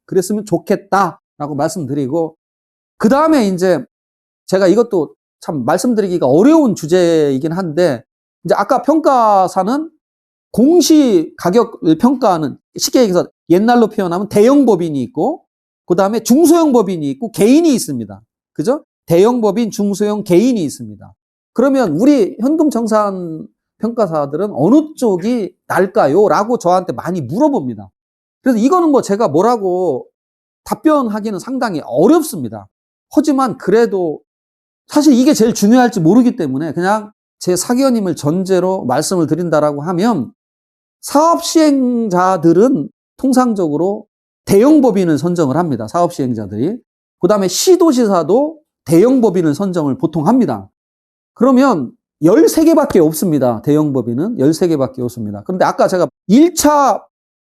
그랬으면 좋겠다라고 말씀드리고 그 다음에 이제 제가 이것도 참 말씀드리기가 어려운 주제이긴 한데 이제 아까 평가사는 공시 가격을 평가하는 쉽게 얘기해서 옛날로 표현하면 대형법인이 있고 그 다음에 중소형 법인이 있고 개인이 있습니다. 그죠? 대형 법인, 중소형 개인이 있습니다. 그러면 우리 현금청산 평가사들은 어느 쪽이 날까요? 라고 저한테 많이 물어봅니다. 그래서 이거는 뭐 제가 뭐라고 답변하기는 상당히 어렵습니다. 하지만 그래도 사실 이게 제일 중요할지 모르기 때문에 그냥 제 사견임을 전제로 말씀을 드린다라고 하면 사업 시행자들은 통상적으로 대형 법인을 선정을 합니다. 사업 시행자들이. 그 다음에 시도지사도 대형 법인을 선정을 보통 합니다. 그러면 13개밖에 없습니다. 대형 법인은 13개밖에 없습니다. 그런데 아까 제가 1차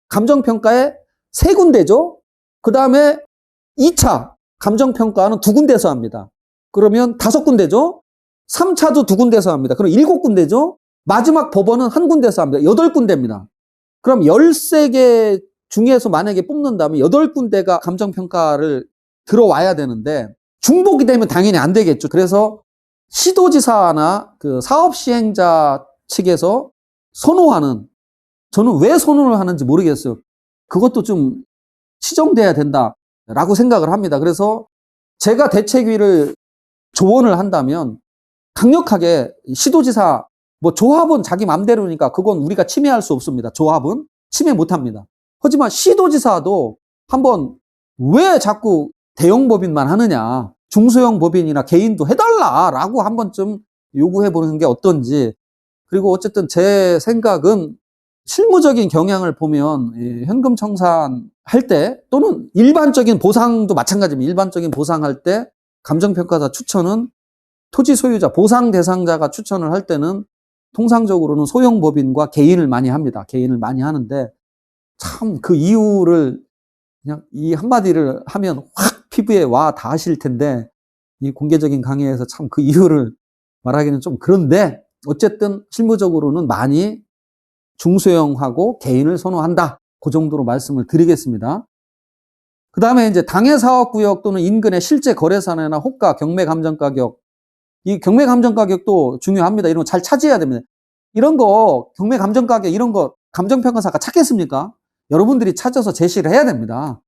감정평가에 3군데죠. 그 다음에 2차 감정평가는 2군데서 합니다. 그러면 5군데죠. 3차도 2군데서 합니다. 그럼 7군데죠. 마지막 법원은 1군데서 합니다. 8군데입니다. 그럼 13개 중에서 만약에 뽑는다면 8군데가 감정평가를 들어와야 되는데 중복이 되면 당연히 안 되겠죠. 그래서 시도지사나 그 사업시행자 측에서 선호하는, 저는 왜 선호를 하는지 모르겠어요. 그것도 좀 시정돼야 된다라고 생각을 합니다. 그래서 제가 대책위를 조언을 한다면 강력하게 시도지사, 뭐 조합은 자기 맘대로니까 그건 우리가 침해할 수 없습니다. 조합은 침해 못합니다. 하지만 시도지사도 한번 왜 자꾸 대형 법인만 하느냐, 중소형 법인이나 개인도 해달라라고 한 번쯤 요구해보는 게 어떤지. 그리고 어쨌든 제 생각은 실무적인 경향을 보면 현금 청산할 때 또는 일반적인 보상도 마찬가지입니다. 일반적인 보상할 때 감정평가사 추천은 토지 소유자, 보상 대상자가 추천을 할 때는 통상적으로는 소형 법인과 개인을 많이 합니다. 개인을 많이 하는데 참 그 이유를 그냥 이 한마디를 하면 확 피부에 와 닿으실 텐데 이 공개적인 강의에서 참 그 이유를 말하기는 좀 그런데 어쨌든 실무적으로는 많이 중소형하고 개인을 선호한다. 그 정도로 말씀을 드리겠습니다. 그 다음에 이제 당해 사업구역 또는 인근의 실제 거래사내나 호가, 경매 감정가격. 이 경매 감정가격도 중요합니다. 이런 거 잘 찾아야 됩니다. 이런 거, 경매 감정가격 이런 거 감정평가사가 찾겠습니까? 여러분들이 찾아서 제시를 해야 됩니다.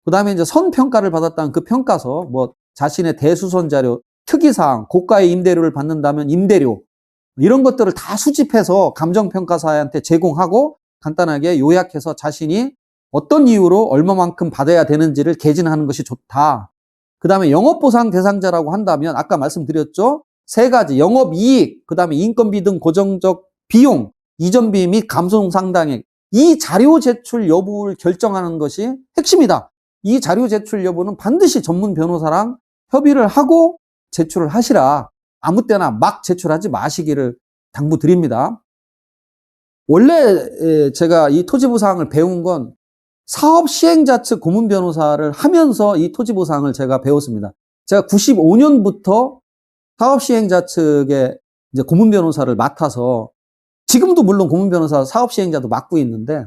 그 다음에 이제 선평가를 받았다는 그 평가서, 뭐 자신의 대수선 자료, 특이사항, 고가의 임대료를 받는다면 임대료, 이런 것들을 다 수집해서 감정평가사한테 제공하고 간단하게 요약해서 자신이 어떤 이유로 얼마만큼 받아야 되는지를 개진하는 것이 좋다. 그 다음에 영업보상 대상자라고 한다면 아까 말씀드렸죠. 3가지, 영업이익, 그 다음에 인건비 등 고정적 비용, 이전비 및 감소상당액. 이 자료 제출 여부를 결정하는 것이 핵심이다. 이 자료 제출 여부는 반드시 전문 변호사랑 협의를 하고 제출을 하시라. 아무 때나 막 제출하지 마시기를 당부드립니다. 원래 제가 이 토지보상을 배운 건 사업 시행자 측 고문 변호사를 하면서 이 토지보상을 제가 배웠습니다. 제가 95년부터 사업 시행자 측의 이제 고문 변호사를 맡아서 지금도 물론 고문 변호사 사업 시행자도 맡고 있는데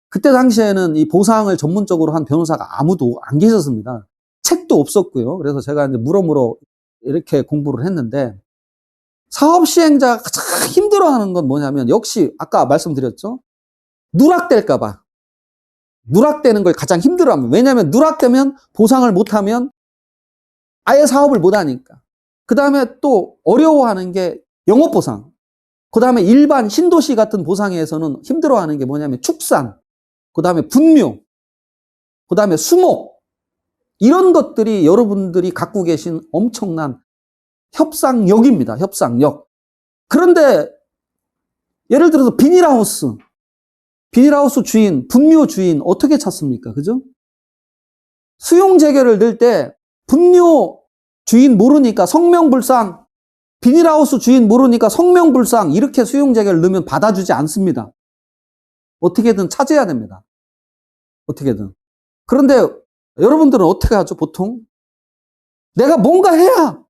그때 당시에는 이 보상을 전문적으로 한 변호사가 아무도 안 계셨습니다. 책도 없었고요. 그래서 제가 이제 물어물어 이렇게 공부를 했는데, 사업 시행자가 가장 힘들어하는 건 뭐냐면, 역시 아까 말씀드렸죠. 누락될까봐. 누락되는 걸 가장 힘들어합니다. 왜냐하면 누락되면 보상을 못하면 아예 사업을 못하니까. 그 다음에 또 어려워하는 게 영업보상. 그 다음에 일반 신도시 같은 보상에서는 힘들어하는 게 뭐냐면 축산. 그 다음에 분묘. 그 다음에 수목. 이런 것들이 여러분들이 갖고 계신 엄청난 협상력입니다. 협상력. 그런데 예를 들어서 비닐하우스 주인, 분묘 주인 어떻게 찾습니까? 그죠? 수용재결을 넣을 때 분묘 주인 모르니까 성명불상, 비닐하우스 주인 모르니까 성명불상, 이렇게 수용재결을 넣으면 받아주지 않습니다. 어떻게든 찾아야 됩니다. 어떻게든. 그런데 여러분들은 어떻게 하죠, 보통? 내가 뭔가 해야,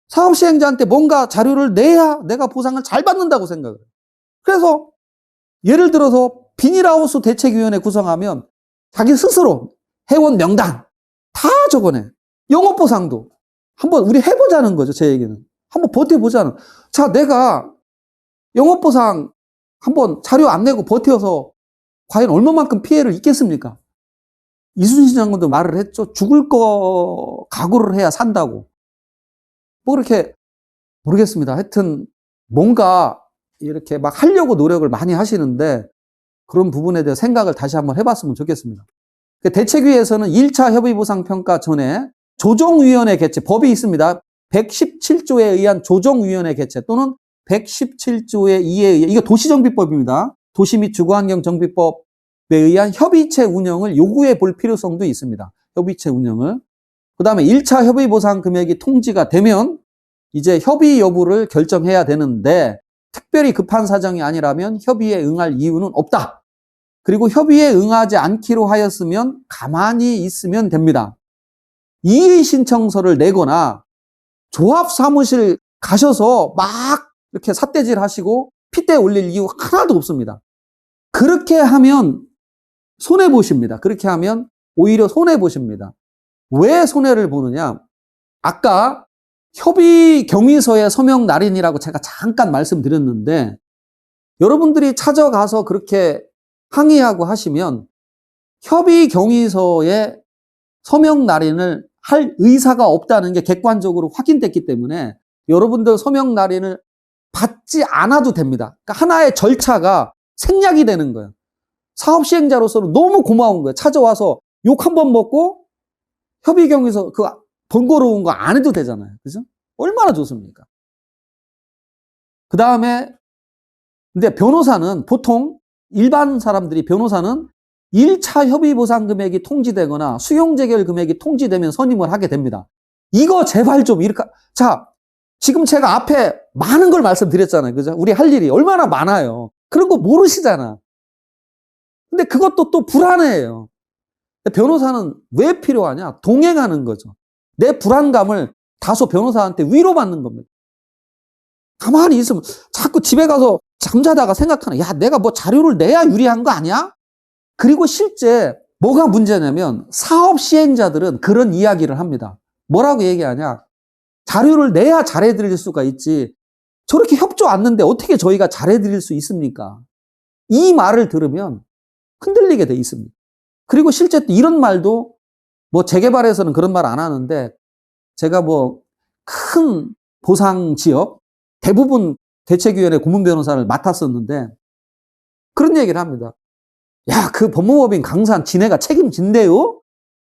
사업시행자한테 뭔가 자료를 내야 내가 보상을 잘 받는다고 생각을 해요. 그래서 예를 들어서 비닐하우스 대책위원회 구성하면 자기 스스로 회원 명단 다 적어내. 영업보상도. 한번 우리 해보자는 거죠, 제 얘기는. 한번 버텨보자는. 자, 내가 영업보상 한번 자료 안 내고 버텨서 과연 얼마만큼 피해를 입겠습니까? 이순신 장관도 말을 했죠. 죽을 거 각오를 해야 산다고. 뭐 그렇게 모르겠습니다. 하여튼 뭔가 이렇게 막 하려고 노력을 많이 하시는데 그런 부분에 대해 생각을 다시 한번 해봤으면 좋겠습니다. 대책위에서는 1차 협의보상평가 전에 조정위원회 개최, 법이 있습니다. 117조에 의한 조정위원회 개최 또는 117조의 2에 의해, 이거 도시정비법입니다. 도시 및 주거환경정비법에 의한 협의체 운영을 요구해 볼 필요성도 있습니다. 협의체 운영을. 그 다음에 1차 협의보상 금액이 통지가 되면 이제 협의 여부를 결정해야 되는데 특별히 급한 사정이 아니라면 협의에 응할 이유는 없다. 그리고 협의에 응하지 않기로 하였으면 가만히 있으면 됩니다. 이의 신청서를 내거나 조합 사무실 가셔서 막 이렇게 삿대질 하시고 핏대 올릴 이유 하나도 없습니다. 그렇게 하면 손해보십니다. 그렇게 하면 오히려 손해보십니다. 왜 손해를 보느냐? 아까 협의 경위서의 서명 날인이라고 제가 잠깐 말씀드렸는데 여러분들이 찾아가서 그렇게 항의하고 하시면 협의 경위서에 서명 날인을 할 의사가 없다는 게 객관적으로 확인됐기 때문에 여러분들 서명 날인을 받지 않아도 됩니다. 그러니까 하나의 절차가 생략이 되는 거예요. 사업 시행자로서는 너무 고마운 거예요. 찾아와서 욕 한 번 먹고 협의 경위서 그 번거로운 거 안 해도 되잖아요. 그죠? 얼마나 좋습니까? 그 다음에 근데 변호사는 보통 일반 사람들이 변호사는 1차 협의보상 금액이 통지되거나 수용재결 금액이 통지되면 선임을 하게 됩니다. 이거 제발 좀 이렇게. 자, 지금 제가 앞에 많은 걸 말씀드렸잖아요. 그죠? 우리 할 일이 얼마나 많아요. 그런 거 모르시잖아. 근데 그것도 또 불안해요. 변호사는 왜 필요하냐? 동행하는 거죠. 내 불안감을 다소 변호사한테 위로받는 겁니다. 가만히 있으면 자꾸 집에 가서 잠자다가 생각하는, 야, 내가 뭐 자료를 내야 유리한 거 아니야? 그리고 실제 뭐가 문제냐면 사업 시행자들은 그런 이야기를 합니다. 뭐라고 얘기하냐? 자료를 내야 잘해드릴 수가 있지. 저렇게 협조 않는데 어떻게 저희가 잘해드릴 수 있습니까? 이 말을 들으면 흔들리게 돼 있습니다. 그리고 실제 이런 말도 뭐 재개발에서는 그런 말 안 하는데 제가 뭐 큰 보상 지역 대부분 대책위원회 고문 변호사를 맡았었는데 그런 얘기를 합니다. 야, 그 법무법인 강산 지네가 책임진대요?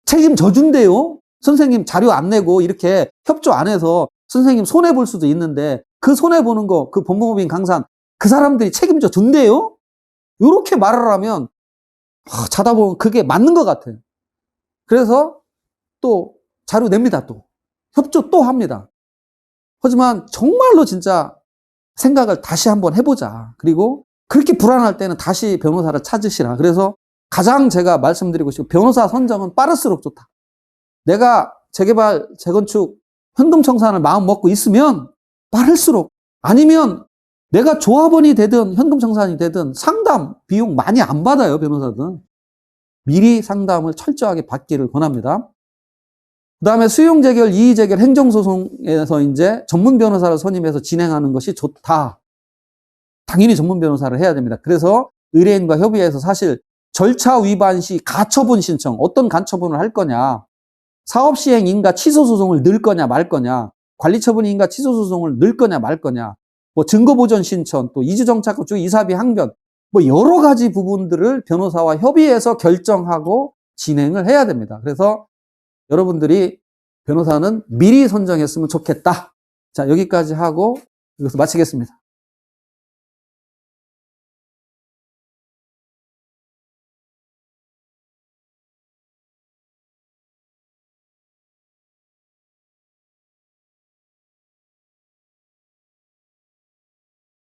책임져준대요? 선생님 자료 안 내고 이렇게 협조 안 해서 선생님 손해볼 수도 있는데 그 손해보는 거 그 법무법인 강산 그 사람들이 책임져 준대요? 이렇게 말을 하면 자다 보면 그게 맞는 것 같아요. 그래서 또 자료 냅니다. 또 협조 또 합니다. 하지만 정말로 진짜 생각을 다시 한번 해보자. 그리고 그렇게 불안할 때는 다시 변호사를 찾으시라. 그래서 가장 제가 말씀드리고 싶고 변호사 선정은 빠를수록 좋다. 내가 재개발, 재건축, 현금 청산을 마음 먹고 있으면 빠를수록, 아니면 내가 조합원이 되든 현금청산이 되든 상담 비용 많이 안 받아요, 변호사든. 미리 상담을 철저하게 받기를 권합니다. 그 다음에 수용재결, 이의재결, 행정소송에서 이제 전문 변호사를 선임해서 진행하는 것이 좋다. 당연히 전문 변호사를 해야 됩니다. 그래서 의뢰인과 협의해서 사실 절차 위반 시 가처분 신청, 어떤 가처분을 할 거냐, 사업시행 인가 취소소송을 넣을 거냐 말 거냐, 관리처분 인가 취소소송을 넣을 거냐 말 거냐, 뭐 증거보전 신청, 또 이주정착주 이사비 항변, 뭐 여러 가지 부분들을 변호사와 협의해서 결정하고 진행을 해야 됩니다. 그래서 여러분들이 변호사는 미리 선정했으면 좋겠다. 자, 여기까지 하고 여기서 마치겠습니다.